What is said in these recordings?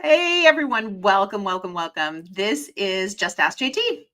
Hey everyone, welcome, welcome, welcome. This is Just Ask JT.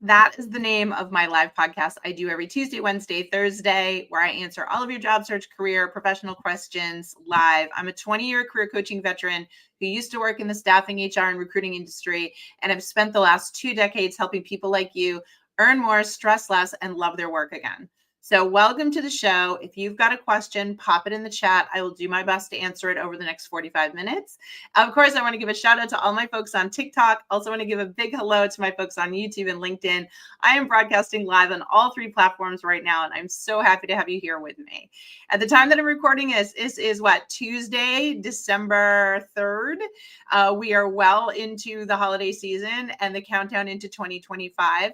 That is the name of my live podcast I do every Tuesday, Wednesday, Thursday, where I answer all of your job search, career, professional questions live. I'm a 20-year career coaching veteran who used to work in the staffing, HR, and recruiting industry, and I've spent the last 2 decades helping people like you earn more, stress less, and love their work again. So welcome to the show. If you've got a question, pop it in the chat. I will do my best to answer it over the next 45 minutes. Of course, I want to give a shout out to all my folks on TikTok. Also want to give a big hello to my folks on YouTube and LinkedIn. I am broadcasting live on all 3 platforms right now, and I'm so happy to have you here with me. At the time that I'm recording this is what, Tuesday, December 3rd. We are well into the holiday season and the countdown into 2025.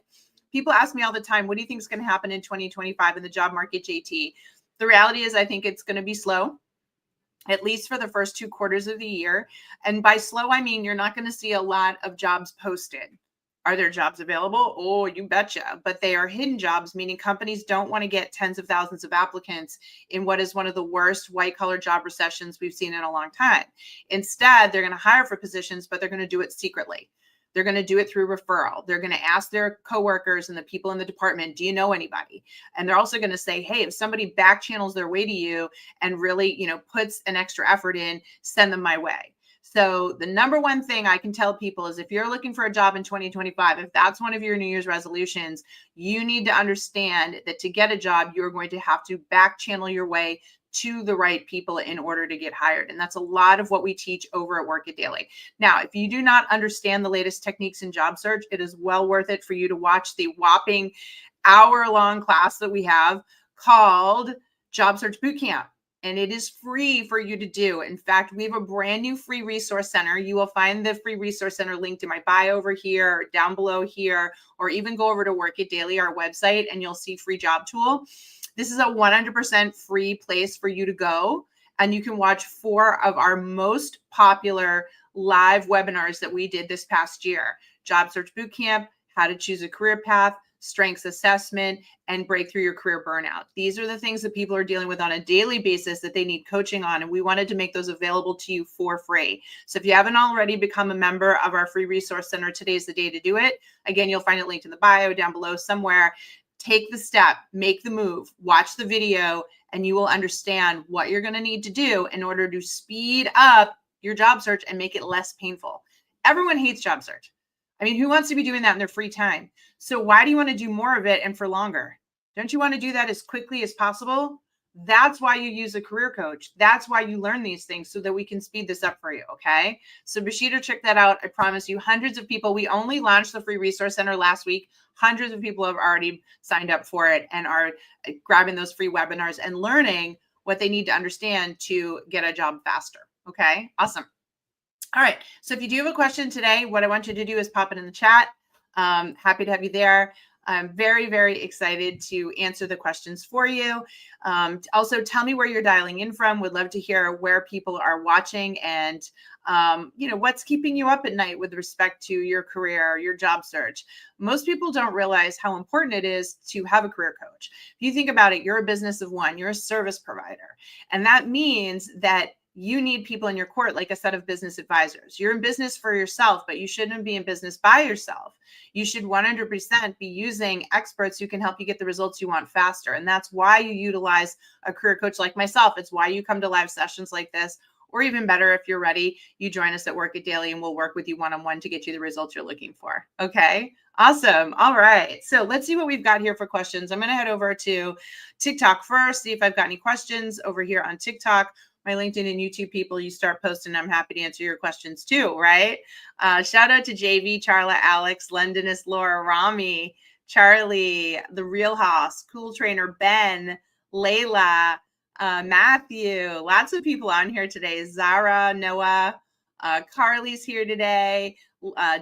People ask me all the time, what do you think is going to happen in 2025 in the job market, JT? The reality is I think it's going to be slow, at least for the first 2 quarters of the year. And by slow, I mean you're not going to see a lot of jobs posted. Are there jobs available? Oh, you betcha. But they are hidden jobs, meaning companies don't want to get tens of thousands of applicants in what is one of the worst white-collar job recessions we've seen in a long time. Instead, they're going to hire for positions, but they're going to do it secretly. They're going to do it through referral. They're going to ask their coworkers and the people in the department, do you know anybody? And they're also going to say, hey, if somebody back channels their way to you and really, puts an extra effort in, send them my way. So the number one thing I can tell people is if you're looking for a job in 2025, if that's one of your New Year's resolutions, you need to understand that to get a job, you're going to have to back channel your way to the right people in order to get hired. And that's a lot of what we teach over at Work It Daily. Now, if you do not understand the latest techniques in job search, it is well worth it for you to watch the whopping hour-long class that we have called Job Search Bootcamp. And it is free for you to do. In fact, we have a brand new free resource center. You will find the free resource center linked in my bio over here, or down below here, or even go over to Work It Daily, our website, and you'll see free job tool. This is a 100% free place for you to go, and you can watch 4 of our most popular live webinars that we did this past year. Job Search Bootcamp, How to Choose a Career Path, Strengths Assessment, and Break Through Your Career Burnout. These are the things that people are dealing with on a daily basis that they need coaching on, and we wanted to make those available to you for free. So if you haven't already become a member of our free resource center, today's the day to do it. Again, you'll find it linked in the bio down below somewhere. Take the step, make the move, watch the video, and you will understand what you're going to need to do in order to speed up your job search and make it less painful. Everyone hates job search. I mean, who wants to be doing that in their free time? So why do you want to do more of it and for longer? Don't you want to do that as quickly as possible? That's why you use a career coach. That's why you learn these things, so that we can speed this up for you. Okay. So be sure to check that out. I promise you, hundreds of people, we only launched the free resource center last week. Hundreds of people have already signed up for it and are grabbing those free webinars and learning what they need to understand to get a job faster. Okay. Awesome. All right. So if you do have a question today, what I want you to do is pop it in the chat. Happy to have you there. I'm very, very excited to answer the questions for you. Also, tell me where you're dialing in from. Would love to hear where people are watching and, what's keeping you up at night with respect to your career, your job search. Most people don't realize how important it is to have a career coach. If you think about it, you're a business of one, you're a service provider. And that means that you need people in your court, like a set of business advisors. You're in business for yourself, but you shouldn't be in business by yourself. You should 100% be using experts who can help you get the results you want faster. And that's why you utilize a career coach like myself. It's why you come to live sessions like this, or even better, if you're ready, you join us at Work It Daily and we'll work with you one-on-one to get you the results you're looking for. Okay, awesome. All right, so let's see what we've got here for questions. I'm gonna head over to TikTok first, see if I've got any questions over here on TikTok. My LinkedIn and YouTube people, you start posting, I'm happy to answer your questions too, right? Shout out to JV, Charla, Alex, Londonist, Laura, Rami, Charlie, The Real House, Cool Trainer, Ben, Layla, Matthew, lots of people on here today. Zara, Noah, Carly's here today.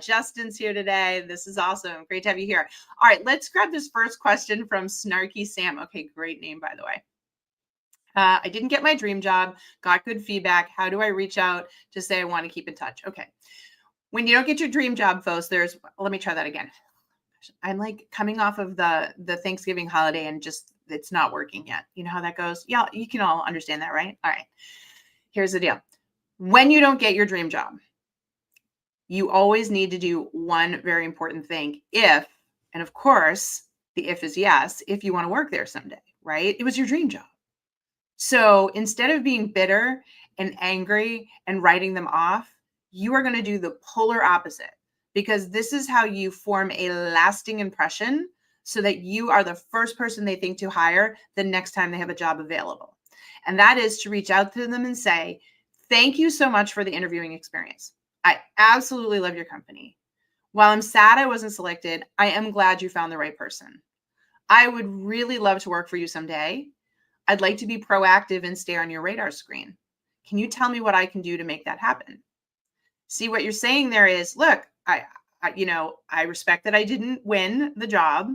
Justin's here today. This is awesome. Great to have you here. All right, let's grab this first question from Snarky Sam. Okay, great name, by the way. I didn't get my dream job, got good feedback. How do I reach out to say I want to keep in touch? Okay. When you don't get your dream job, folks, let me try that again. I'm like coming off of the Thanksgiving holiday and just, it's not working yet. You know how that goes? Yeah, you can all understand that, right? All right. Here's the deal. When you don't get your dream job, you always need to do one very important thing. If, and of course, the if is yes, if you want to work there someday, right? It was your dream job. So instead of being bitter and angry and writing them off, you are going to do the polar opposite, because this is how you form a lasting impression so that you are the first person they think to hire the next time they have a job available. And that is to reach out to them and say, thank you so much for the interviewing experience. I absolutely love your company. While I'm sad I wasn't selected, I am glad you found the right person. I would really love to work for you someday. I'd like to be proactive and stay on your radar screen. Can you tell me what I can do to make that happen? See, what you're saying there is, look, I respect that I didn't win the job.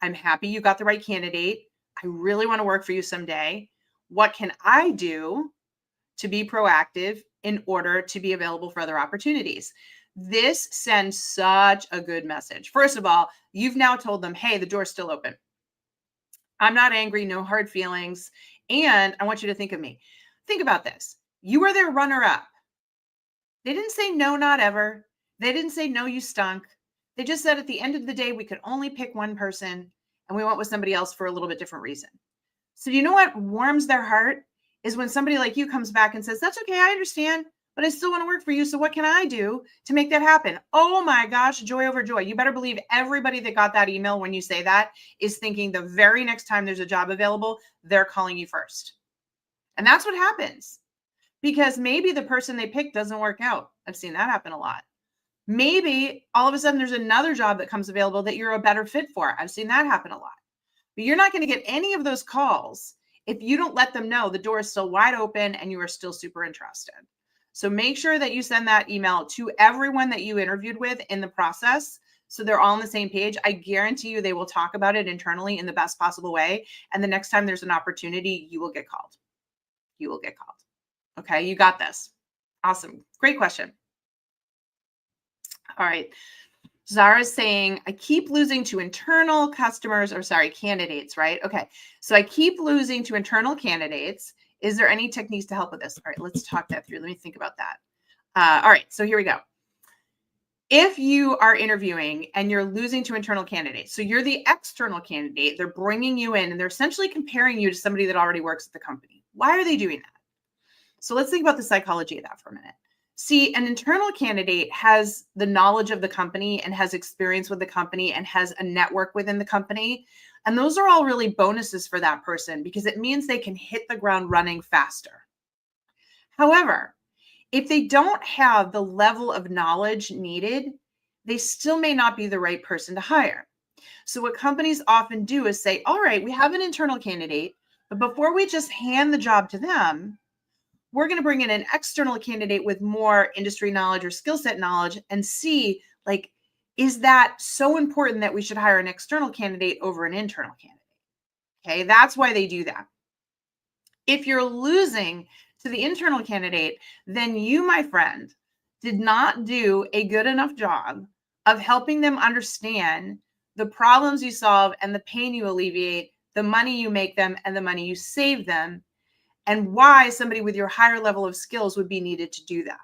I'm happy you got the right candidate. I really want to work for you someday. What can I do to be proactive in order to be available for other opportunities? This sends such a good message. First of all, you've now told them, hey, the door's still open. I'm not angry, no hard feelings. And I want you to think of me. Think about this. You were their runner up. They didn't say no, not ever. They didn't say no, you stunk. They just said at the end of the day, we could only pick one person and we went with somebody else for a little bit different reason. So you know what warms their heart is when somebody like you comes back and says, that's okay, I understand, but I still want to work for you. So what can I do to make that happen? Oh my gosh, joy over joy. You better believe everybody that got that email when you say that is thinking the very next time there's a job available, they're calling you first. And that's what happens, because maybe the person they picked doesn't work out. I've seen that happen a lot. Maybe all of a sudden there's another job that comes available that you're a better fit for. I've seen that happen a lot. But you're not going to get any of those calls if you don't let them know the door is still wide open and you are still super interested. So make sure that you send that email to everyone that you interviewed with in the process, so they're all on the same page. I guarantee you they will talk about it internally in the best possible way. And the next time there's an opportunity, you will get called. You will get called. Okay, you got this. Awesome. Great question. All right. Zara's saying, I keep losing to internal customers, or sorry, candidates, right? Okay. So I keep losing to internal candidates. Is there any techniques to help with this? All right, let's talk that through. Let me think about that. All right, so here we go. If you are interviewing and you're losing to internal candidates, so you're the external candidate, they're bringing you in and they're essentially comparing you to somebody that already works at the company. Why are they doing that? So let's think about the psychology of that for a minute. See, an internal candidate has the knowledge of the company and has experience with the company and has a network within the company. And those are all really bonuses for that person because it means they can hit the ground running faster. However, if they don't have the level of knowledge needed, they still may not be the right person to hire. So what companies often do is say, all right, we have an internal candidate, but before we just hand the job to them, we're going to bring in an external candidate with more industry knowledge or skill set knowledge and see, like, is that so important that we should hire an external candidate over an internal candidate? Okay, that's why they do that. If you're losing to the internal candidate, then you, my friend, did not do a good enough job of helping them understand the problems you solve and the pain you alleviate, the money you make them and the money you save them, and why somebody with your higher level of skills would be needed to do that.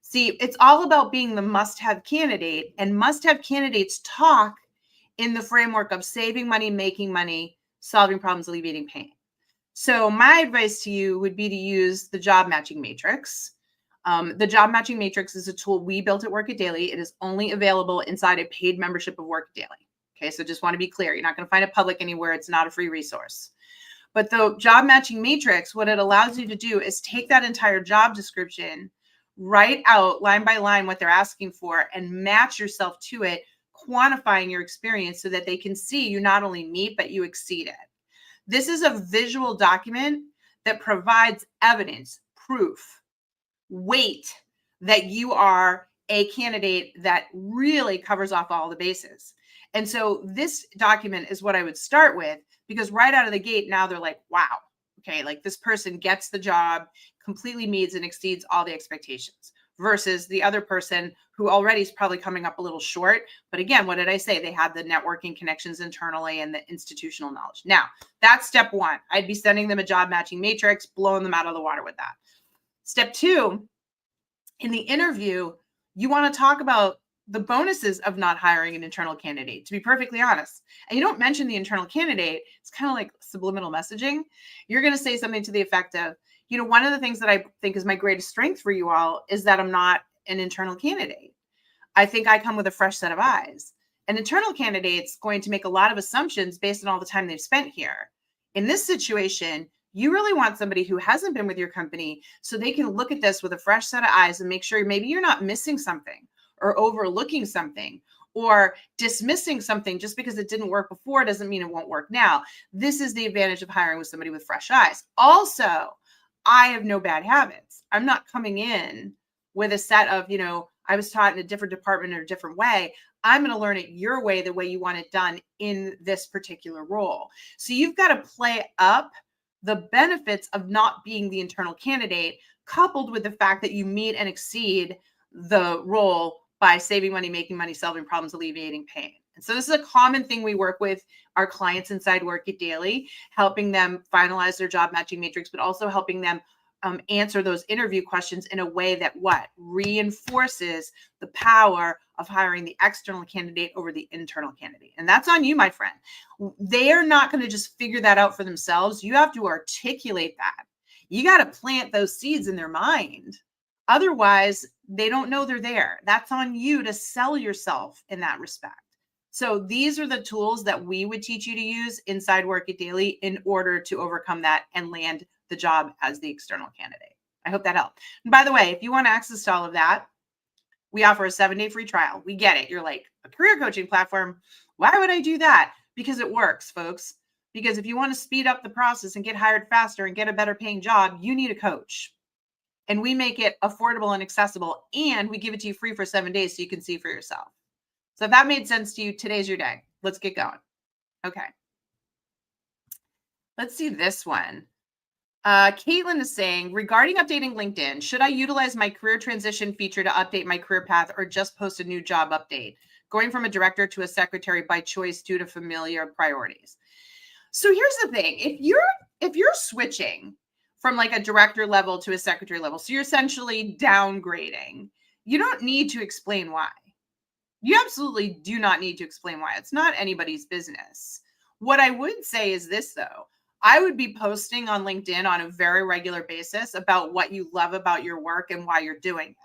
See, it's all about being the must-have candidate, and must-have candidates talk in the framework of saving money, making money, solving problems, alleviating pain. So my advice to you would be to use the job matching matrix. The job matching matrix is a tool we built at Work It Daily. It is only available inside a paid membership of Work It Daily. Okay, so just want to be clear. You're not going to find it public anywhere. It's not a free resource. But the job matching matrix, what it allows you to do is take that entire job description, write out line by line what they're asking for, and match yourself to it, quantifying your experience so that they can see you not only meet, but you exceed it. This is a visual document that provides evidence, proof, weight that you are a candidate that really covers off all the bases. And so this document is what I would start with, because right out of the gate, now they're like, wow, okay, like this person gets the job, completely meets and exceeds all the expectations, versus the other person who already is probably coming up a little short. But again, what did I say? They had the networking connections internally and the institutional knowledge. Now, that's step one. I'd be sending them a job matching matrix, blowing them out of the water with that. Step two, in the interview, You want to talk about the bonuses of not hiring an internal candidate, to be perfectly honest. And you don't mention the internal candidate. It's kind of like subliminal messaging. You're going to say something to the effect of, one of the things that I think is my greatest strength for you all is that I'm not an internal candidate. I think I come with a fresh set of eyes. An internal candidate's going to make a lot of assumptions based on all the time they've spent here. In this situation, you really want somebody who hasn't been with your company so they can look at this with a fresh set of eyes and make sure maybe you're not missing something or overlooking something or dismissing something just because it didn't work before doesn't mean it won't work now. This is the advantage of hiring with somebody with fresh eyes. Also, I have no bad habits. I'm not coming in with a set of, I was taught in a different department or a different way. I'm going to learn it your way, the way you want it done in this particular role. So you've got to play up the benefits of not being the internal candidate, coupled with the fact that you meet and exceed the role by saving money, making money, solving problems, alleviating pain. And so this is a common thing we work with our clients inside Work It Daily, helping them finalize their job matching matrix, but also helping them answer those interview questions in a way that reinforces the power of hiring the external candidate over the internal candidate. And that's on you, my friend. They are not going to just figure that out for themselves. You have to articulate that. You got to plant those seeds in their mind. Otherwise, they don't know they're there. That's on you to sell yourself in that respect. So these are the tools that we would teach you to use inside Work It Daily in order to overcome that and land the job as the external candidate. I hope that helped. And by the way, if you want access to all of that, we offer a 7-day free trial. We get it. You're like, a career coaching platform. Why would I do that? Because it works, folks. Because if you want to speed up the process and get hired faster and get a better paying job, you need a coach. And we make it affordable and accessible. And we give it to you free for 7 days so you can see for yourself. So if that made sense to you, today's your day. Let's get going. Okay. Let's see this one. Caitlin is saying, regarding updating LinkedIn, should I utilize my career transition feature to update my career path or just post a new job update? Going from a director to a secretary by choice due to familiar priorities. So here's the thing. If you're switching from like a director level to a secretary level, so you're essentially downgrading, you don't need to explain why. You absolutely do not need to explain why. It's not anybody's business. What I would say is this, though. I would be posting on LinkedIn on a very regular basis about what you love about your work and why you're doing it.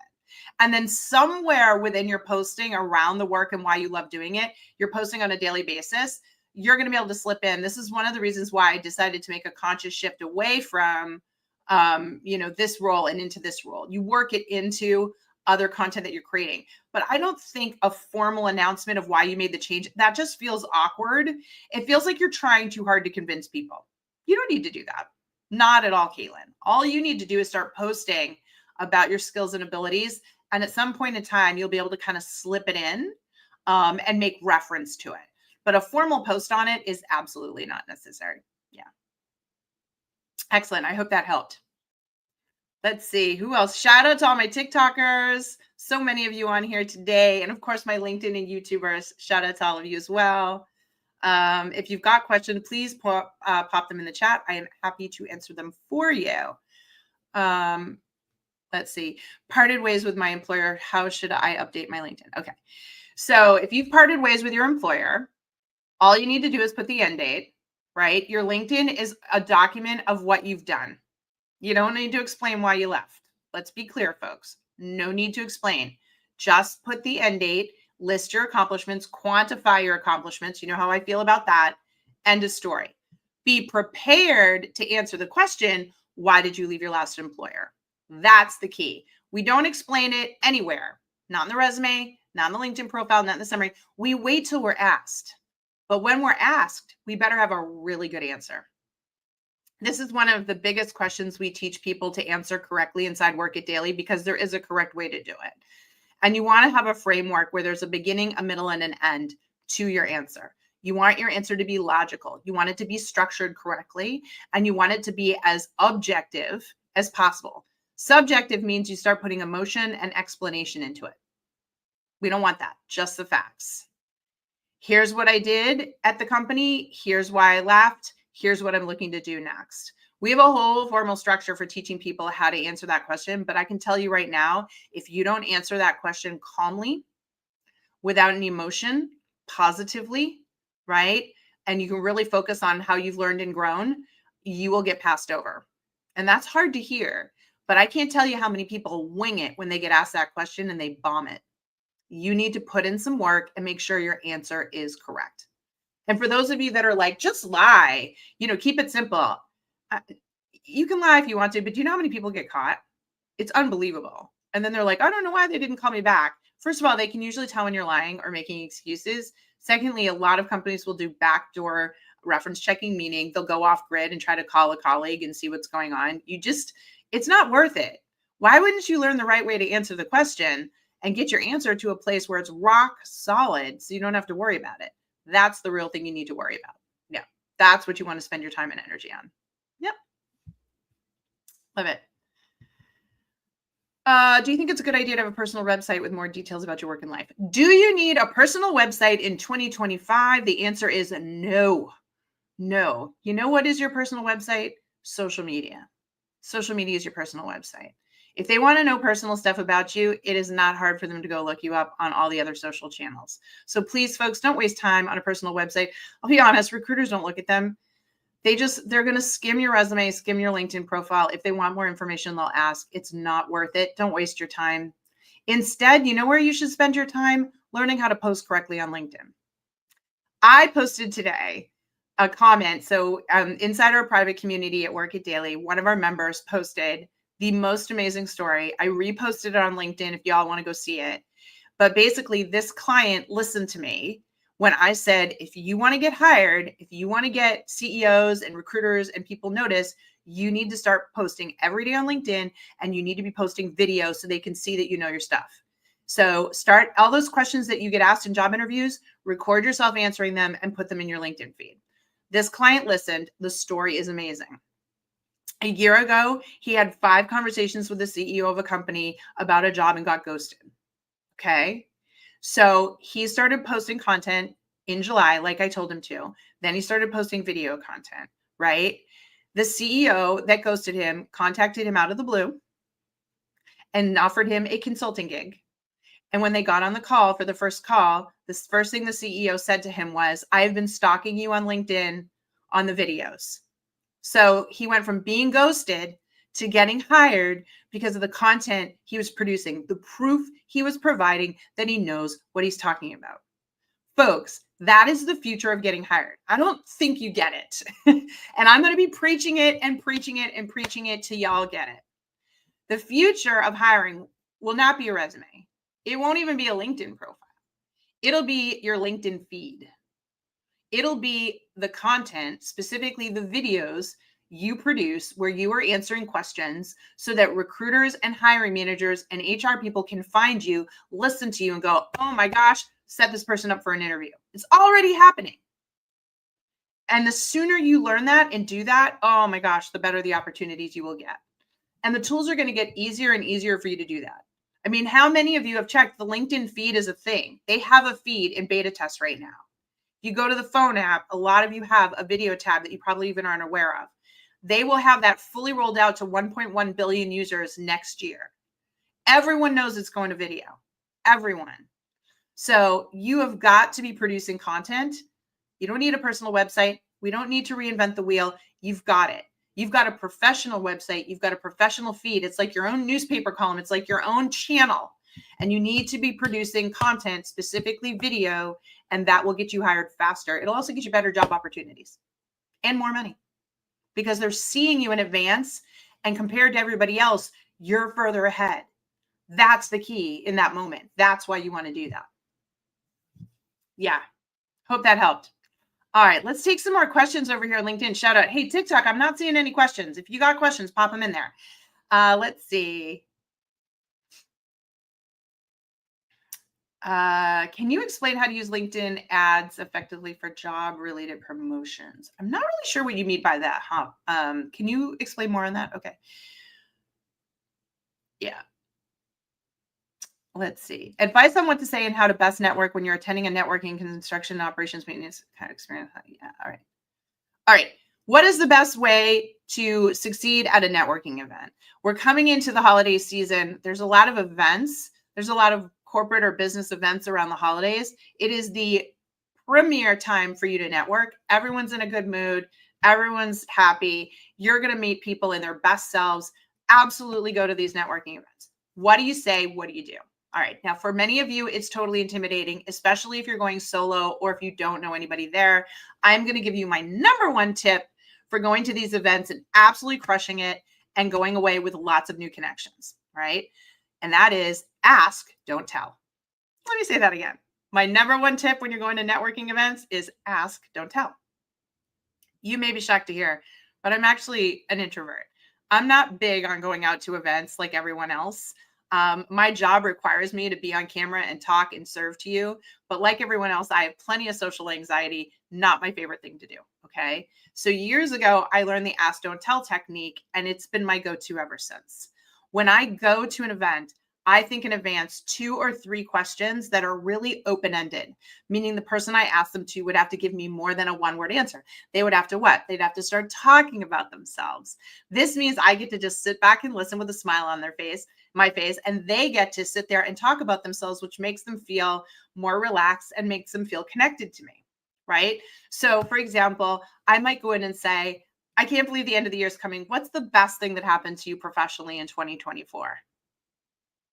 And then somewhere within your posting around the work and why you love doing it, you're posting on a daily basis, you're going to be able to slip in. This is one of the reasons why I decided to make a conscious shift away from, this role and into this role. You work it into other content that you're creating. But I don't think a formal announcement of why you made the change, that just feels awkward. It feels like you're trying too hard to convince people. You don't need to do that. Not at all, Caitlin. All you need to do is start posting about your skills and abilities. And at some point in time, you'll be able to kind of slip it in and make reference to it. But a formal post on it is absolutely not necessary. Yeah. Excellent. I hope that helped. Let's see who else. Shout out to all my TikTokers. So many of you on here today. And of course, my LinkedIn and YouTubers. Shout out to all of you as well. If you've got questions, please pop them in the chat. I am happy to answer them for you. Let's see. Parted ways with my employer. How should I update my LinkedIn? Okay. So if you've parted ways with your employer, all you need to do is put the end date, right? Your LinkedIn is a document of what you've done. You don't need to explain why you left. Let's be clear, folks. No need to explain. Just put the end date, list your accomplishments, quantify your accomplishments. You know how I feel about that. End of story. Be prepared to answer the question, why did you leave your last employer? That's the key. We don't explain it anywhere. Not in the resume, not in the LinkedIn profile, not in the summary. We wait till we're asked. But when we're asked, we better have a really good answer. This is one of the biggest questions we teach people to answer correctly inside Work It Daily because there is a correct way to do it. And you want to have a framework where there's a beginning, a middle, and an end to your answer. You want your answer to be logical. You want it to be structured correctly, and you want it to be as objective as possible. Subjective means you start putting emotion and explanation into it. We don't want that, just the facts. Here's what I did at the company. Here's why I left. Here's what I'm looking to do next. We have a whole formal structure for teaching people how to answer that question. But I can tell you right now, if you don't answer that question calmly, without any emotion, positively, right? And you can really focus on how you've learned and grown, you will get passed over. And that's hard to hear. But I can't tell you how many people wing it when they get asked that question and they bomb it. You need to put in some work and make sure your answer is correct. And for those of you that are like, just lie, keep it simple. Uh, You can lie if you want to, but do you know how many people get caught? It's unbelievable. And then they're like, I don't know why they didn't call me back. First of all, they can usually tell when you're lying or making excuses. Secondly, a lot of companies will do backdoor reference checking, meaning they'll go off grid and try to call a colleague and see what's going on. It's not worth it. Why wouldn't you learn the right way to answer the question and get your answer to a place where it's rock solid so you don't have to worry about it? That's the real thing you need to worry about. Yeah, that's what you want to spend your time and energy on. Yep. Love it. Do you think it's a good idea to have a personal website with more details about your work and life? Do you need a personal website in 2025? The answer is no. No. You know what is your personal website? Social media. Social media is your personal website. If they want to know personal stuff about you, it is not hard for them to go look you up on all the other social channels. So please, folks, don't waste time on a personal website. I'll be honest, recruiters don't look at them. They're going to skim your resume, skim your LinkedIn profile. If they want more information, they'll ask. It's not worth it. Don't waste your time. Instead, you know where you should spend your time? Learning how to post correctly on LinkedIn. I posted today a comment. So inside our private community at Work It Daily, one of our members posted the most amazing story. I reposted it on LinkedIn if y'all want to go see it. But basically, this client listened to me when I said, if you want to get hired, if you want to get CEOs and recruiters and people notice, you need to start posting every day on LinkedIn, and you need to be posting videos so they can see that you know your stuff. So start all those questions that you get asked in job interviews, record yourself answering them and put them in your LinkedIn feed. This client listened. The story is amazing. A year ago, he had 5 conversations with the CEO of a company about a job and got ghosted. Okay. So he started posting content in July, like I told him to. Then he started posting video content, right? The CEO that ghosted him contacted him out of the blue and offered him a consulting gig. And when they got on the call for the first call, the first thing the CEO said to him was, I've been stalking you on LinkedIn on the videos. So he went from being ghosted to getting hired because of the content he was producing, the proof he was providing that he knows what he's talking about. Folks, that is the future of getting hired. I don't think you get it. And I'm going to be preaching it and preaching it and preaching it till y'all get it. The future of hiring will not be a resume. It won't even be a LinkedIn profile. It'll be your LinkedIn feed. It'll be the content, specifically the videos you produce where you are answering questions so that recruiters and hiring managers and HR people can find you, listen to you and go, oh my gosh, set this person up for an interview. It's already happening. And the sooner you learn that and do that, oh my gosh, the better the opportunities you will get. And the tools are going to get easier and easier for you to do that. I mean, how many of you have checked the LinkedIn feed is a thing? They have a feed in beta test right now. If you go to the phone app, a lot of you have a video tab that you probably even aren't aware of. They will have that fully rolled out to 1.1 billion users next year. Everyone knows it's going to video. Everyone. So you have got to be producing content. You don't need a personal website. We don't need to reinvent the wheel. You've got it. You've got a professional website. You've got a professional feed. It's like your own newspaper column. It's like your own channel. And you need to be producing content, specifically video, and that will get you hired faster. It'll also get you better job opportunities and more money because they're seeing you in advance, and compared to everybody else, you're further ahead. That's the key in that moment. That's why you want to do that. Yeah. Hope that helped. All right, let's take some more questions over here on LinkedIn. Shout out. Hey, TikTok, I'm not seeing any questions. If you got questions, pop them in there. Let's see. Can you explain how to use LinkedIn ads effectively for job-related promotions? I'm not really sure what you mean by that, huh? Can you explain more on that? Okay. Yeah. Let's see. Advice on what to say and how to best network when you're attending a networking, construction, operations, maintenance kind of experience. Yeah. All right. All right. What is the best way to succeed at a networking event? We're coming into the holiday season. There's a lot of events. There's a lot of corporate or business events around the holidays. It is the premier time for you to network. Everyone's in a good mood. Everyone's happy. You're going to meet people in their best selves. Absolutely go to these networking events. What do you say? What do you do? All right. Now, for many of you, it's totally intimidating, especially if you're going solo or if you don't know anybody there. I'm going to give you my number one tip for going to these events and absolutely crushing it and going away with lots of new connections, right? And that is ask, don't tell. Let me say that again. My number one tip when you're going to networking events is ask, don't tell. You may be shocked to hear, but I'm actually an introvert. I'm not big on going out to events like everyone else. My job requires me to be on camera and talk and serve to you. But like everyone else, I have plenty of social anxiety, not my favorite thing to do. Okay. So years ago, I learned the ask, don't tell technique, and it's been my go-to ever since. When I go to an event, I think in advance 2 or 3 questions that are really open-ended, meaning the person I ask them to would have to give me more than a one-word answer. They would have to what? They'd have to start talking about themselves. This means I get to just sit back and listen with a smile on their face, my face, and they get to sit there and talk about themselves, which makes them feel more relaxed and makes them feel connected to me, right? So for example, I might go in and say, I can't believe the end of the year is coming. What's the best thing that happened to you professionally in 2024?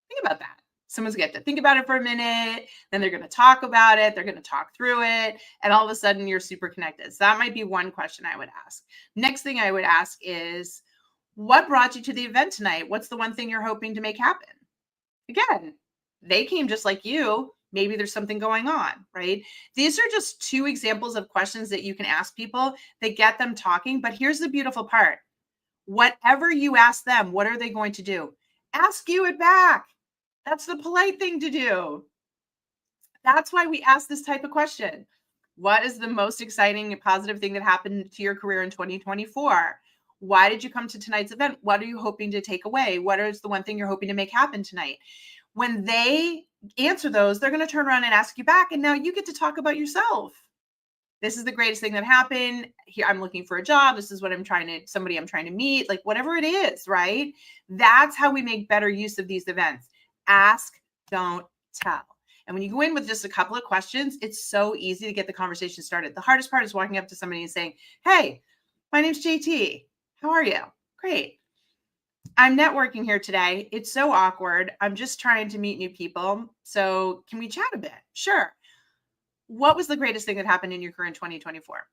Think about that. Someone's going to think about it for a minute, then they're going to talk about it, they're going to talk through it, and all of a sudden you're super connected. So that might be one question I would ask. Next thing I would ask is, what brought you to the event tonight? What's the one thing you're hoping to make happen? Again, they came just like you. Maybe there's something going on, right? These are just 2 examples of questions that you can ask people that get them talking. But here's the beautiful part. Whatever you ask them, what are they going to do? Ask you it back. That's the polite thing to do. That's why we ask this type of question. What is the most exciting and positive thing that happened to your career in 2024? Why did you come to tonight's event? What are you hoping to take away? What is the one thing you're hoping to make happen tonight? When they answer those, they're going to turn around and ask you back. And now you get to talk about yourself. This is the greatest thing that happened. Here, I'm looking for a job. This is what somebody I'm trying to meet, like whatever it is, right? That's how we make better use of these events. Ask, don't tell. And when you go in with just a couple of questions, it's so easy to get the conversation started. The hardest part is walking up to somebody and saying, hey, my name's JT. How are you? Great. I'm networking here today. It's so awkward. I'm just trying to meet new people. So can we chat a bit? Sure. What was the greatest thing that happened in your career in 2024?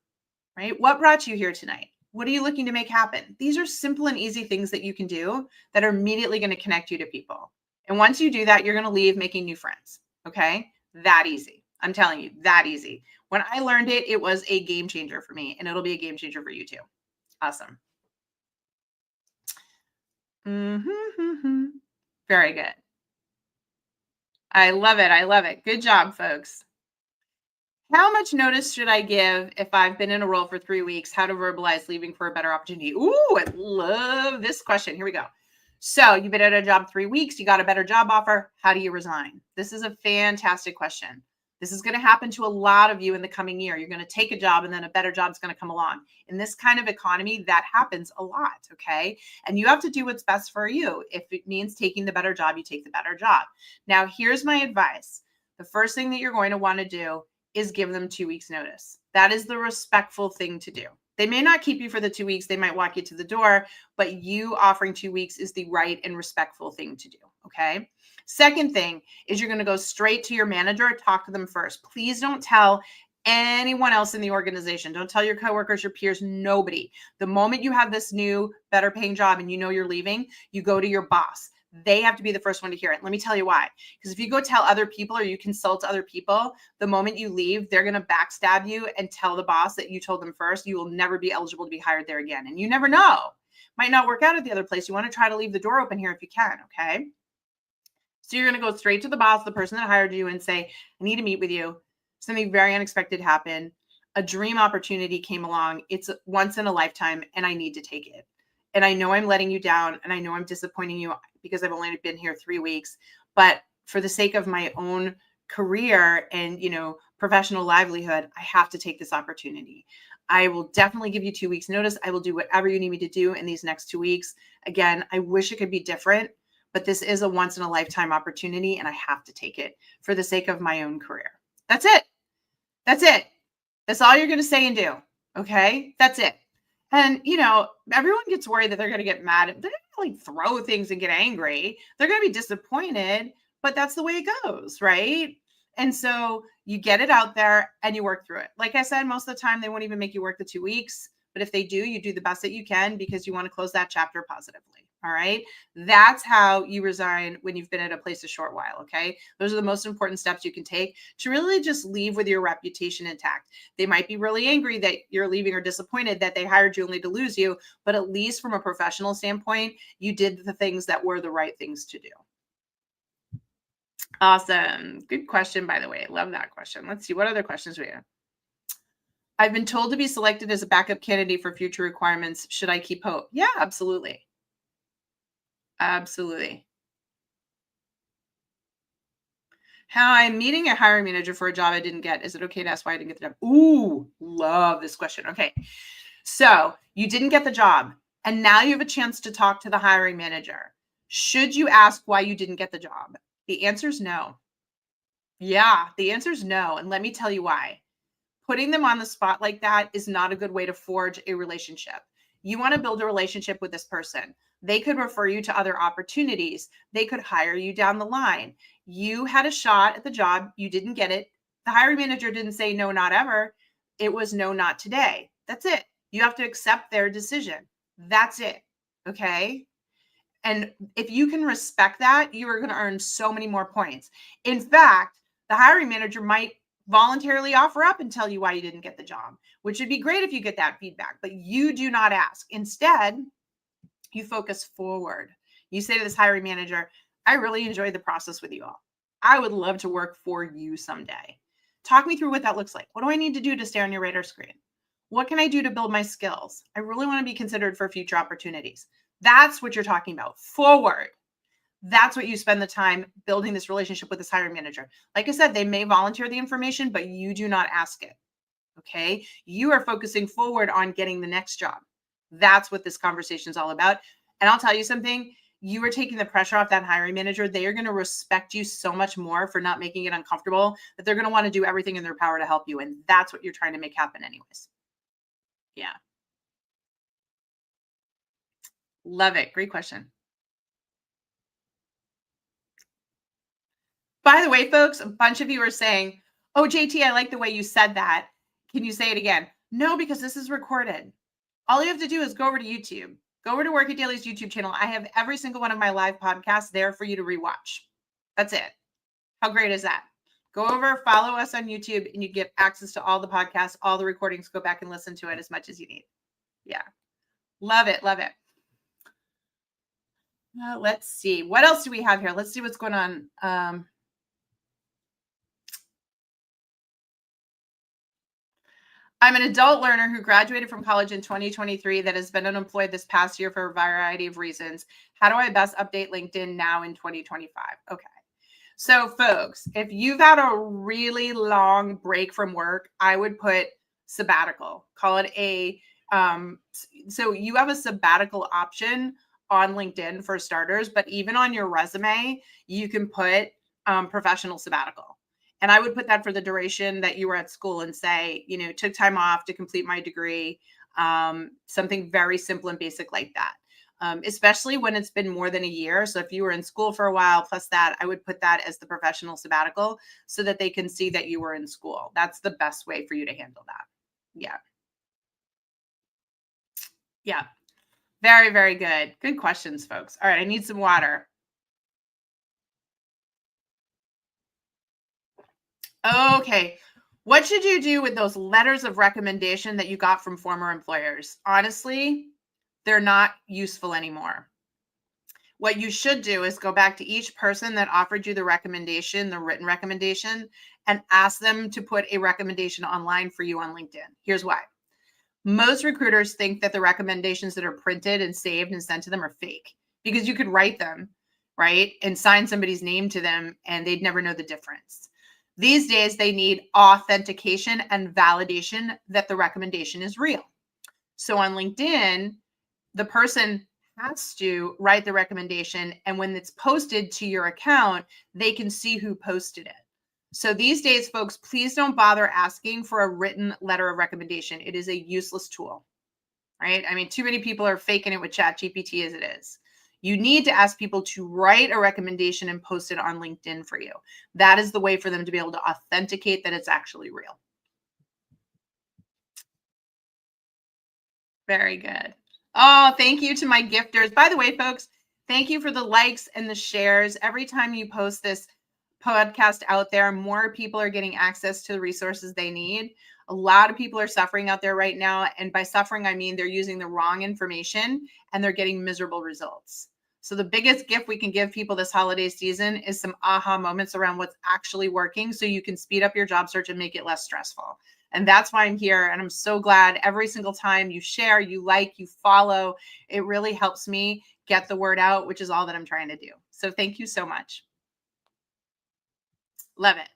Right? What brought you here tonight? What are you looking to make happen? These are simple and easy things that you can do that are immediately going to connect you to people. And once you do that, you're going to leave making new friends. Okay? That easy. I'm telling you, that easy. When I learned it, it was a game changer for me, and it'll be a game changer for you too. Awesome. Very good. I love it. I love it. Good job, folks. How much notice should I give if I've been in a role for 3 weeks? How to verbalize leaving for a better opportunity? Ooh, I love this question. Here we go. So you've been at a job 3 weeks, you got a better job offer. How do you resign? This is a fantastic question. This is going to happen to a lot of you in the coming year. You're going to take a job and then a better job is going to come along. In this kind of economy, that happens a lot, okay? And you have to do what's best for you. If it means taking the better job, you take the better job. Now, here's my advice. The first thing that you're going to want to do is give them 2 weeks notice. That is the respectful thing to do. They may not keep you for the 2 weeks. They might walk you to the door, but you offering 2 weeks is the right and respectful thing to do. Okay. Second thing is you're going to go straight to your manager, talk to them first. Please don't tell anyone else in the organization. Don't tell your coworkers, your peers, nobody. The moment you have this new, better paying job and you know you're leaving, you go to your boss. They have to be the first one to hear it. Let me tell you why. Because if you go tell other people or you consult other people, the moment you leave, they're going to backstab you and tell the boss that you told them first. You will never be eligible to be hired there again. And you never know. Might not work out at the other place. You want to try to leave the door open here if you can. Okay. So you're going to go straight to the boss, the person that hired you, and say, I need to meet with you. Something very unexpected happened. A dream opportunity came along. It's once in a lifetime and I need to take it. And I know I'm letting you down and I know I'm disappointing you because I've only been here 3 weeks, but for the sake of my own career and, professional livelihood, I have to take this opportunity. I will definitely give you 2 weeks notice. I will do whatever you need me to do in these next 2 weeks. Again, I wish it could be different, but this is a once in a lifetime opportunity and I have to take it for the sake of my own career. That's it. That's it. That's all you're going to say and do. Okay. That's it. And, everyone gets worried that they're going to get mad. They're going to like throw things and get angry. They're going to be disappointed, but that's the way it goes. Right. And so you get it out there and you work through it. Like I said, most of the time they won't even make you work the 2 weeks. But if they do, you do the best that you can because you want to close that chapter positively. All right. That's how you resign when you've been at a place a short while. Okay. Those are the most important steps you can take to really just leave with your reputation intact. They might be really angry that you're leaving or disappointed that they hired you only to lose you. But at least from a professional standpoint, you did the things that were the right things to do. Awesome. Good question, by the way. I love that question. Let's see what other questions we have. I've been told to be selected as a backup candidate for future requirements. Should I keep hope? Yeah, absolutely. Absolutely. How I'm meeting a hiring manager for a job I didn't get. Is it okay to ask why I didn't get the job? Ooh, love this question. Okay. So you didn't get the job and now you have a chance to talk to the hiring manager. Should you ask why you didn't get the job? The answer is no. Yeah, the answer is no. And let me tell you why. Putting them on the spot like that is not a good way to forge a relationship. You want to build a relationship with this person. They could refer you to other opportunities. They could hire you down the line. You had a shot at the job. You didn't get it. The hiring manager didn't say no, not ever. It was no, not today. That's it. You have to accept their decision. That's it. Okay. And if you can respect that, you are going to earn so many more points. In fact, the hiring manager might voluntarily offer up and tell you why you didn't get the job, which would be great if you get that feedback, but you do not ask. Instead, you focus forward. You say to this hiring manager, I really enjoyed the process with you all. I would love to work for you someday. Talk me through what that looks like. What do I need to do to stay on your radar screen? What can I do to build my skills? I really want to be considered for future opportunities. That's what you're talking about. Forward. That's what you spend the time building this relationship with this hiring manager. Like I said, they may volunteer the information, but you do not ask it. Okay. You are focusing forward on getting the next job. That's what this conversation is all about. And I'll tell you something, you are taking the pressure off that hiring manager. They are going to respect you so much more for not making it uncomfortable that they're going to want to do everything in their power to help you. And that's what you're trying to make happen anyways. Yeah. Love it. Great question. By the way, folks, a bunch of you are saying, oh, JT, I like the way you said that. Can you say it again? No, because this is recorded. All you have to do is go over to YouTube. Go over to Work It Daily's YouTube channel. I have every single one of my live podcasts there for you to rewatch. That's it. How great is that? Go over, follow us on YouTube, and you get access to all the podcasts, all the recordings. Go back and listen to it as much as you need. Yeah. Love it. Love it. Let's see. What else do we have here? Let's see what's going on. I'm an adult learner who graduated from college in 2023 that has been unemployed this past year for a variety of reasons. How do I best update LinkedIn now in 2025? Okay. So, folks, if you've had a really long break from work, I would put sabbatical. Call it so you have a sabbatical option on LinkedIn for starters, but even on your resume, you can put professional sabbatical. And I would put that for the duration that you were at school and say, took time off to complete my degree, something very simple and basic like that. Especially when it's been more than a year. So if you were in school for a while, plus that, I would put that as the professional sabbatical so that they can see that you were in school. That's the best way for you to handle that. Yeah. Yeah. Very, very good. Good questions, folks. All right. I need some water. Okay. What should you do with those letters of recommendation that you got from former employers? Honestly, they're not useful anymore. What you should do is go back to each person that offered you the recommendation, the written recommendation, and ask them to put a recommendation online for you on LinkedIn. Here's why. Most recruiters think that the recommendations that are printed and saved and sent to them are fake because you could write them, right, and sign somebody's name to them and they'd never know the difference. These days, they need authentication and validation that the recommendation is real. So on LinkedIn, the person has to write the recommendation, and when it's posted to your account, they can see who posted it. So these days, folks, please don't bother asking for a written letter of recommendation. It is a useless tool, right? I mean, too many people are faking it with ChatGPT as it is. You need to ask people to write a recommendation and post it on LinkedIn for you. That is the way for them to be able to authenticate that it's actually real. Very good. Oh, thank you to my gifters. By the way, folks, thank you for the likes and the shares. Every time you post this podcast out there, more people are getting access to the resources they need. A lot of people are suffering out there right now. And by suffering, I mean they're using the wrong information and they're getting miserable results. So the biggest gift we can give people this holiday season is some aha moments around what's actually working so you can speed up your job search and make it less stressful. And that's why I'm here. And I'm so glad every single time you share, you like, you follow, it really helps me get the word out, which is all that I'm trying to do. So thank you so much. Love it.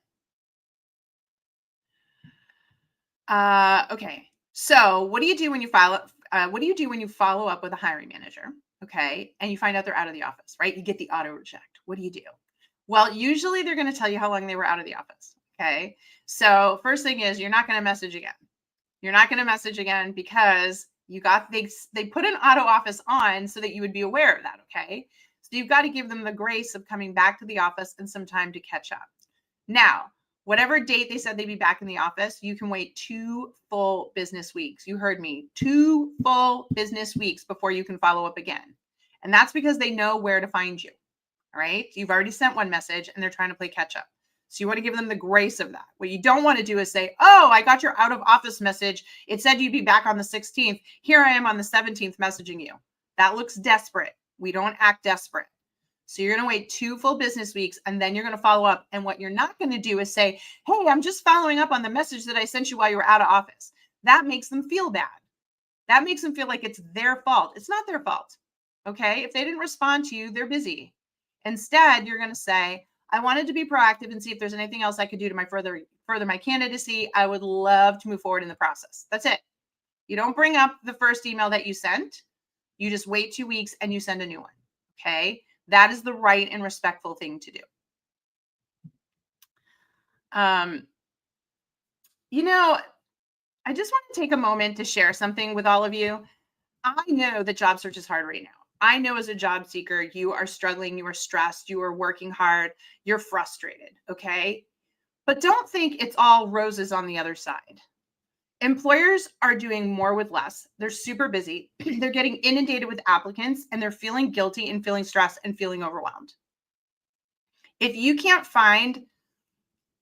Okay. So what do you do when you what do you do when you follow up with a hiring manager? Okay. And you find out they're out of the office, right? You get the auto reject. What do you do? Well, usually they're going to tell you how long they were out of the office. Okay. So first thing is you're not going to message again. You're not going to message again because they put an auto office on so that you would be aware of that. Okay. So you've got to give them the grace of coming back to the office and some time to catch up. Now, whatever date they said they'd be back in the office, you can wait 2 full business weeks. You heard me, 2 full business weeks before you can follow up again. And that's because they know where to find you. All right. You've already sent one message and they're trying to play catch up. So you want to give them the grace of that. What you don't want to do is say, oh, I got your out of office message. It said you'd be back on the 16th. Here I am on the 17th messaging you. That looks desperate. We don't act desperate. So you're going to wait 2 full business weeks and then you're going to follow up. And what you're not going to do is say, hey, I'm just following up on the message that I sent you while you were out of office. That makes them feel bad. That makes them feel like it's their fault. It's not their fault. Okay. If they didn't respond to you, they're busy. Instead, you're going to say, I wanted to be proactive and see if there's anything else I could do to further my candidacy. I would love to move forward in the process. That's it. You don't bring up the first email that you sent. You just wait 2 weeks and you send a new one. Okay. That is the right and respectful thing to do. I just want to take a moment to share something with all of you. I know that job search is hard right now. I know as a job seeker, you are struggling, you are stressed, you are working hard, you're frustrated, okay? But don't think it's all roses on the other side. Employers are doing more with less. They're super busy. They're getting inundated with applicants and they're feeling guilty and feeling stressed and feeling overwhelmed. If you can't find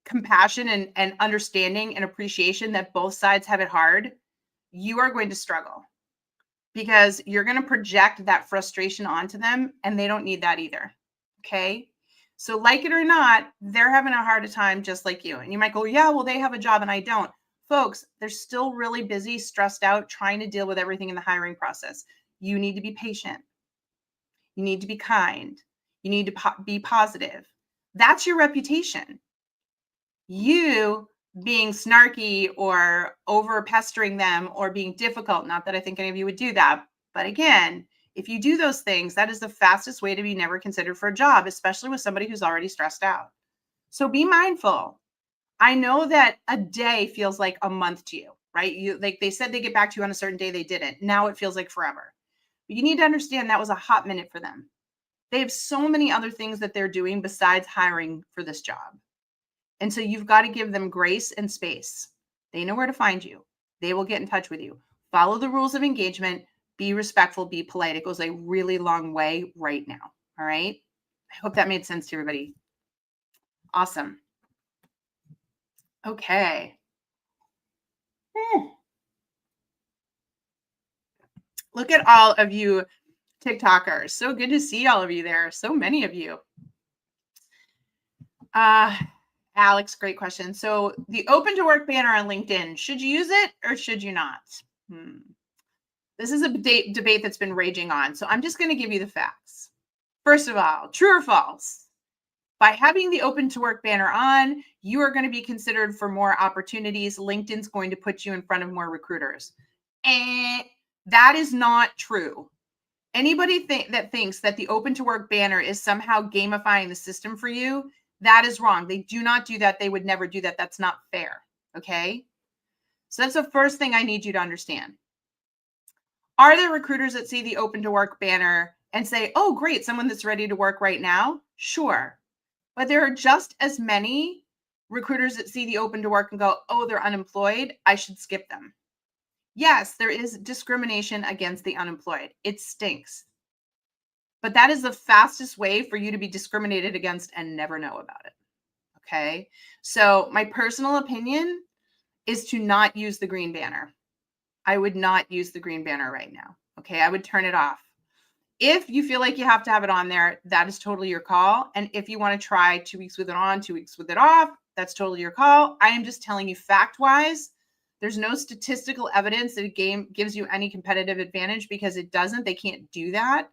compassion and understanding and appreciation that both sides have it hard, you are going to struggle because you're going to project that frustration onto them and they don't need that either. Okay. So like it or not, they're having a harder time just like you. And you might go, yeah, well, they have a job and I don't. Folks, they're still really busy, stressed out, trying to deal with everything in the hiring process. You need to be patient. You need to be kind. You need to be positive. That's your reputation. You being snarky or over pestering them or being difficult, not that I think any of you would do that. But again, if you do those things, that is the fastest way to be never considered for a job, especially with somebody who's already stressed out. So be mindful. I know that a day feels like a month to you, right? You like they said they get back to you on a certain day, they didn't. Now it feels like forever. But you need to understand that was a hot minute for them. They have so many other things that they're doing besides hiring for this job. And so you've got to give them grace and space. They know where to find you. They will get in touch with you. Follow the rules of engagement. Be respectful. Be polite. It goes a really long way right now. All right. I hope that made sense to everybody. Awesome. Okay. Look at all of you TikTokers. So good to see all of you there. So many of you. Alex, great question. So the open to work banner on LinkedIn, should you use it or should you not? This is a debate that's been raging on. So I'm just going to give you the facts. First of all, true or false? By having the open to work banner on, you are going to be considered for more opportunities. LinkedIn's going to put you in front of more recruiters. And that is not true. Anybody that thinks that the open to work banner is somehow gamifying the system for you, that is wrong. They do not do that. They would never do that. That's not fair. Okay. So that's the first thing I need you to understand. Are there recruiters that see the open to work banner and say, oh, great, someone that's ready to work right now? Sure. But there are just as many recruiters that see the open to work and go, oh, they're unemployed. I should skip them. Yes, there is discrimination against the unemployed. It stinks. But that is the fastest way for you to be discriminated against and never know about it. Okay. So, my personal opinion is to not use the green banner. I would not use the green banner right now. Okay. I would turn it off. If you feel like you have to have it on there, that is totally your call. And if you want to try 2 weeks with it on, 2 weeks with it off, that's totally your call. I am just telling you fact wise, there's no statistical evidence that a game gives you any competitive advantage because it doesn't. They can't do that.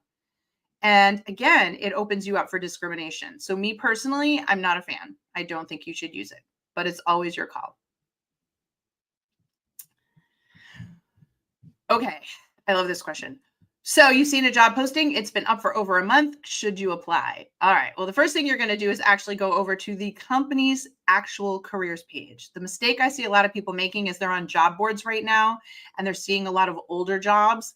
And again, it opens you up for discrimination. So, me personally, I'm not a fan. I don't think you should use it, but it's always your call. Okay. I love this question. So you've seen a job posting, it's been up for over a month. Should you apply? All right. Well, the first thing you're going to do is actually go over to the company's actual careers page. The mistake I see a lot of people making is they're on job boards right now and they're seeing a lot of older jobs.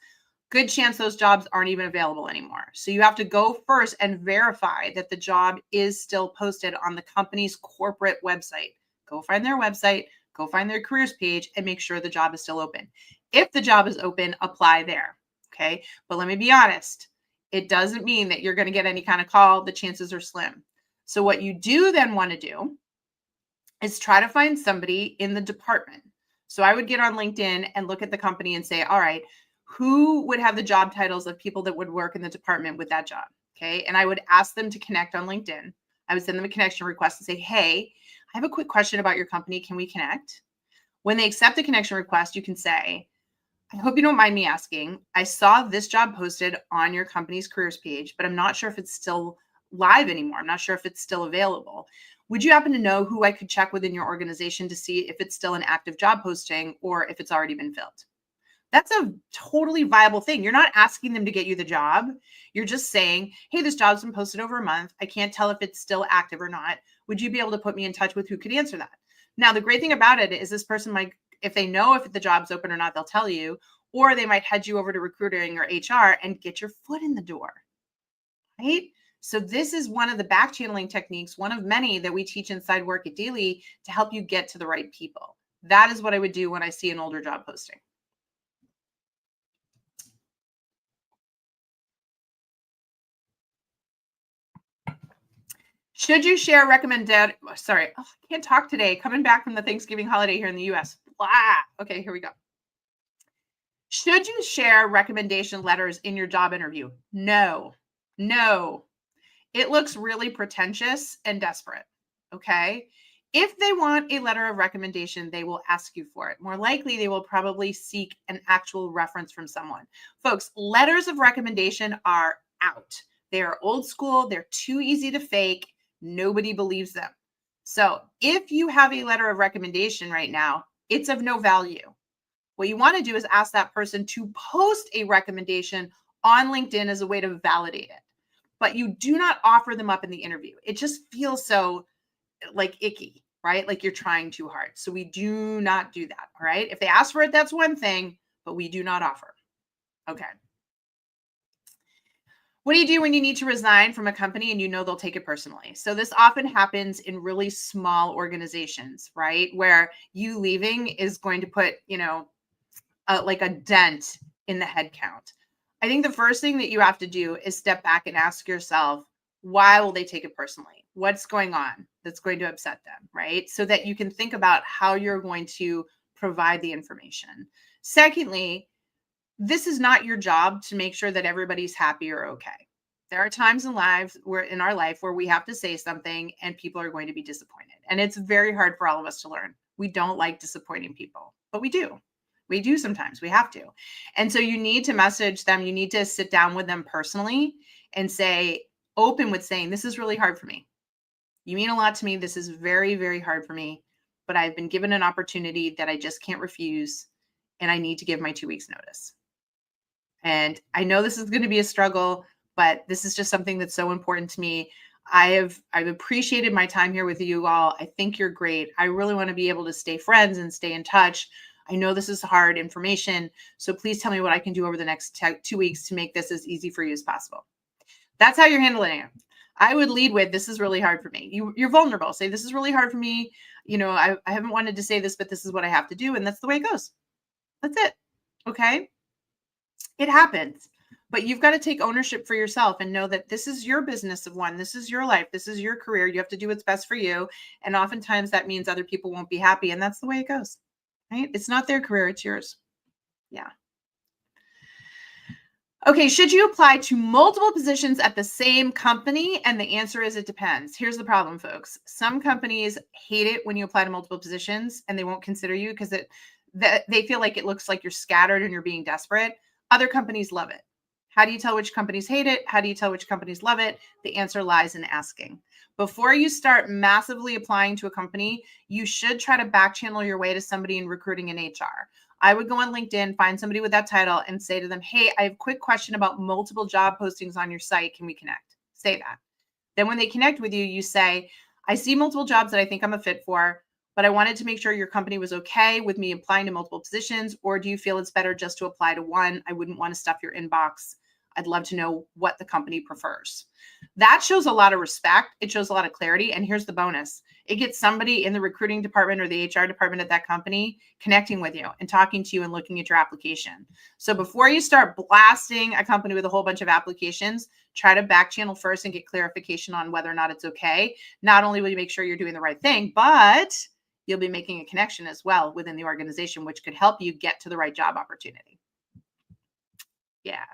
Good chance those jobs aren't even available anymore. So you have to go first and verify that the job is still posted on the company's corporate website. Go find their website, go find their careers page, and make sure the job is still open. If the job is open, apply there. Okay. But let me be honest, it doesn't mean that you're going to get any kind of call. The chances are slim. So, what you do then want to do is try to find somebody in the department. So, I would get on LinkedIn and look at the company and say, all right, who would have the job titles of people that would work in the department with that job? Okay. And I would ask them to connect on LinkedIn. I would send them a connection request and say, hey, I have a quick question about your company. Can we connect? When they accept the connection request, you can say, I hope you don't mind me asking. I saw this job posted on your company's careers page, but I'm not sure if it's still live anymore. I'm not sure if it's still available. Would you happen to know who I could check within your organization to see if it's still an active job posting or if it's already been filled? That's a totally viable thing. You're not asking them to get you the job. You're just saying, hey, this job's been posted over a month. I can't tell if it's still active or not. Would you be able to put me in touch with who could answer that? Now, the great thing about it is this person might, if they know if the job's open or not, they'll tell you, or they might head you over to recruiting or HR and get your foot in the door, right? So this is one of the back channeling techniques, one of many that we teach inside Work It Daily to help you get to the right people. That is what I would do when I see an older job posting. Should you share recommended, sorry, I can't talk today. Coming back from the Thanksgiving holiday here in the US. Blah. Okay, here we go. Should you share recommendation letters in your job interview? No, no. It looks really pretentious and desperate. Okay. If they want a letter of recommendation, they will ask you for it. More likely, they will probably seek an actual reference from someone. Folks, letters of recommendation are out. They are old school. They're too easy to fake. Nobody believes them. So if you have a letter of recommendation right now, it's of no value. What you want to do is ask that person to post a recommendation on LinkedIn as a way to validate it. But you do not offer them up in the interview. It just feels so like icky, right? Like you're trying too hard. So we do not do that. All right. If they ask for it, that's one thing, but we do not offer. Okay. What do you do when you need to resign from a company and you know they'll take it personally? So this often happens in really small organizations, right? Where you leaving is going to put, like a dent in the head count. I think the first thing that you have to do is step back and ask yourself, why will they take it personally? What's going on that's going to upset them, right? So that you can think about how you're going to provide the information. Secondly, this is not your job to make sure that everybody's happy or okay. There are times in our life where we have to say something and people are going to be disappointed. And it's very hard for all of us to learn. We don't like disappointing people, but we do. We do sometimes. We have to. And so you need to message them. You need to sit down with them personally and open with saying, this is really hard for me. You mean a lot to me. This is very, very hard for me, but I've been given an opportunity that I just can't refuse, and I need to give my 2 weeks notice. And I know this is going to be a struggle, but this is just something that's so important to me. I've appreciated my time here with you all. I think you're great. I really want to be able to stay friends and stay in touch. I know this is hard information, so please tell me what I can do over the next 2 weeks to make this as easy for you as possible. That's how you're handling it. I would lead with, this is really hard for me. You're vulnerable. Say, this is really hard for me. I haven't wanted to say this, but this is what I have to do. And that's the way it goes. That's it. Okay. It happens. But you've got to take ownership for yourself and know that this is your business of one. This is your life. This is your career. You have to do what's best for you. And oftentimes that means other people won't be happy. And that's the way it goes. Right? It's not their career. It's yours. Yeah. Okay, should you apply to multiple positions at the same company? And the answer is it depends. Here's the problem, folks. Some companies hate it when you apply to multiple positions and they won't consider you because they feel like it looks like you're scattered and you're being desperate. Other companies love it. How do you tell which companies hate it? How do you tell which companies love it? The answer lies in asking. Before you start massively applying to a company, you should try to back channel your way to somebody in recruiting and HR. I would go on LinkedIn, find somebody with that title and say to them, hey, I have a quick question about multiple job postings on your site. Can we connect? Say that. Then when they connect with you, you say, I see multiple jobs that I think I'm a fit for, but I wanted to make sure your company was okay with me applying to multiple positions, or do you feel it's better just to apply to one? I wouldn't want to stuff your inbox. I'd love to know what the company prefers. That shows a lot of respect. It shows a lot of clarity. And here's the bonus. It gets somebody in the recruiting department or the HR department at that company connecting with you and talking to you and looking at your application. So before you start blasting a company with a whole bunch of applications, try to back channel first and get clarification on whether or not it's okay. Not only will you make sure you're doing the right thing, but you'll be making a connection as well within the organization, which could help you get to the right job opportunity. Yeah.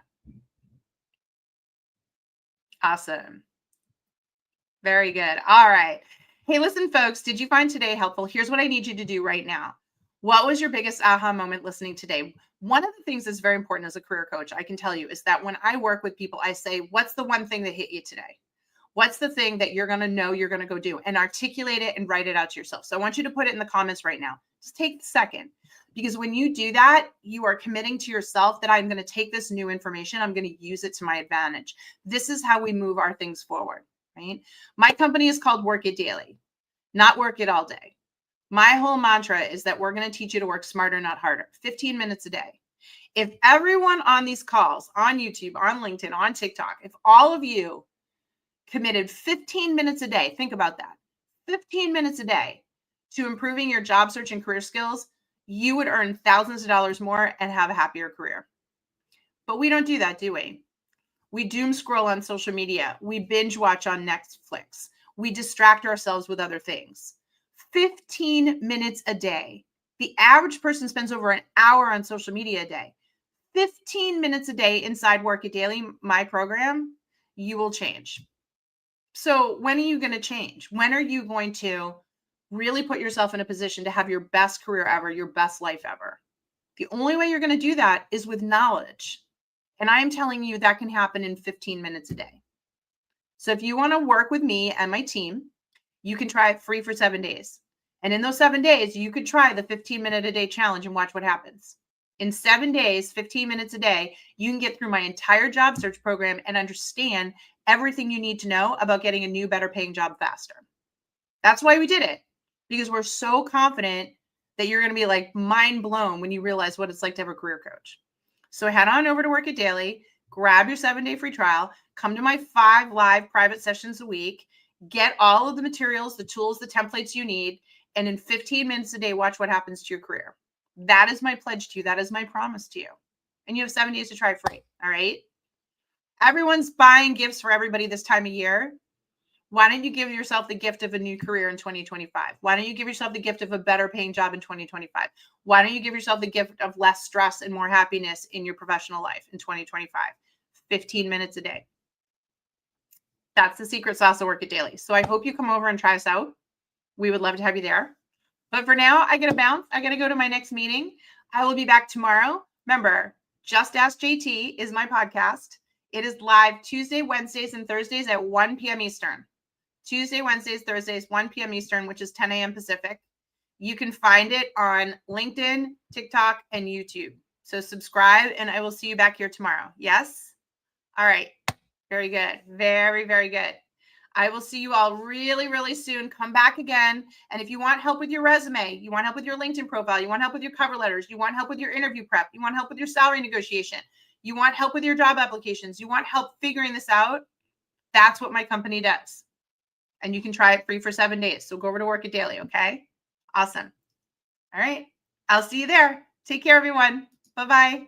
Awesome. Very good. All right. Hey, listen, folks, did you find today helpful? Here's what I need you to do right now. What was your biggest aha moment listening today? One of the things that's very important as a career coach, I can tell you, is that when I work with people, I say, what's the one thing that hit you today? What's the thing that you're going to know you're going to go do, and articulate it and write it out to yourself? So I want you to put it in the comments right now. Just take a second, because when you do that, you are committing to yourself that I'm going to take this new information. I'm going to use it to my advantage. This is how we move our things forward, right? My company is called Work It Daily, not Work It All Day. My whole mantra is that we're going to teach you to work smarter, not harder, 15 minutes a day. If everyone on these calls, on YouTube, on LinkedIn, on TikTok, if all of you committed 15 minutes a day, think about that, 15 minutes a day to improving your job search and career skills, you would earn thousands of dollars more and have a happier career. But we don't do that, do we? We doom scroll on social media. We binge watch on Netflix. We distract ourselves with other things. 15 minutes a day. The average person spends over an hour on social media a day. 15 minutes a day inside Work It Daily, my program, you will change. So when are you going to change? When are you going to really put yourself in a position to have your best career ever, your best life ever? The only way you're going to do that is with knowledge. And I am telling you that can happen in 15 minutes a day. So if you want to work with me and my team, you can try it free for 7 days. And in those 7 days, you could try the 15-minute a day challenge and watch what happens. In 7 days, 15 minutes a day, you can get through my entire job search program and understand everything you need to know about getting a new, better paying job faster. That's why we did it, because we're so confident that you're going to be like mind blown when you realize what it's like to have a career coach. So head on over to Work It Daily, grab your 7-day free trial, come to my 5 live private sessions a week, get all of the materials, the tools, the templates you need, and in 15 minutes a day, watch what happens to your career. That is my pledge to you. That is my promise to you. And you have 7 days to try it free. All right. Everyone's buying gifts for everybody this time of year. Why don't you give yourself the gift of a new career in 2025? Why don't you give yourself the gift of a better paying job in 2025? Why don't you give yourself the gift of less stress and more happiness in your professional life in 2025? 15 minutes a day. That's the secret sauce of Work It Daily. So I hope you come over and try us out. We would love to have you there. But for now, I got to bounce. I got to go to my next meeting. I will be back tomorrow. Remember, Just Ask JT is my podcast. It is live Tuesday, Wednesdays, and Thursdays at 1 p.m. Eastern. Tuesday, Wednesdays, Thursdays, 1 p.m. Eastern, which is 10 a.m. Pacific. You can find it on LinkedIn, TikTok, and YouTube. So subscribe, and I will see you back here tomorrow. Yes? All right. Very good. Very, very good. I will see you all really, really soon. Come back again. And if you want help with your resume, you want help with your LinkedIn profile, you want help with your cover letters, you want help with your interview prep, you want help with your salary negotiation, you want help with your job applications, you want help figuring this out, that's what my company does. And you can try it free for 7 days. So go over to Work It Daily, okay? Awesome. All right. I'll see you there. Take care, everyone. Bye-bye.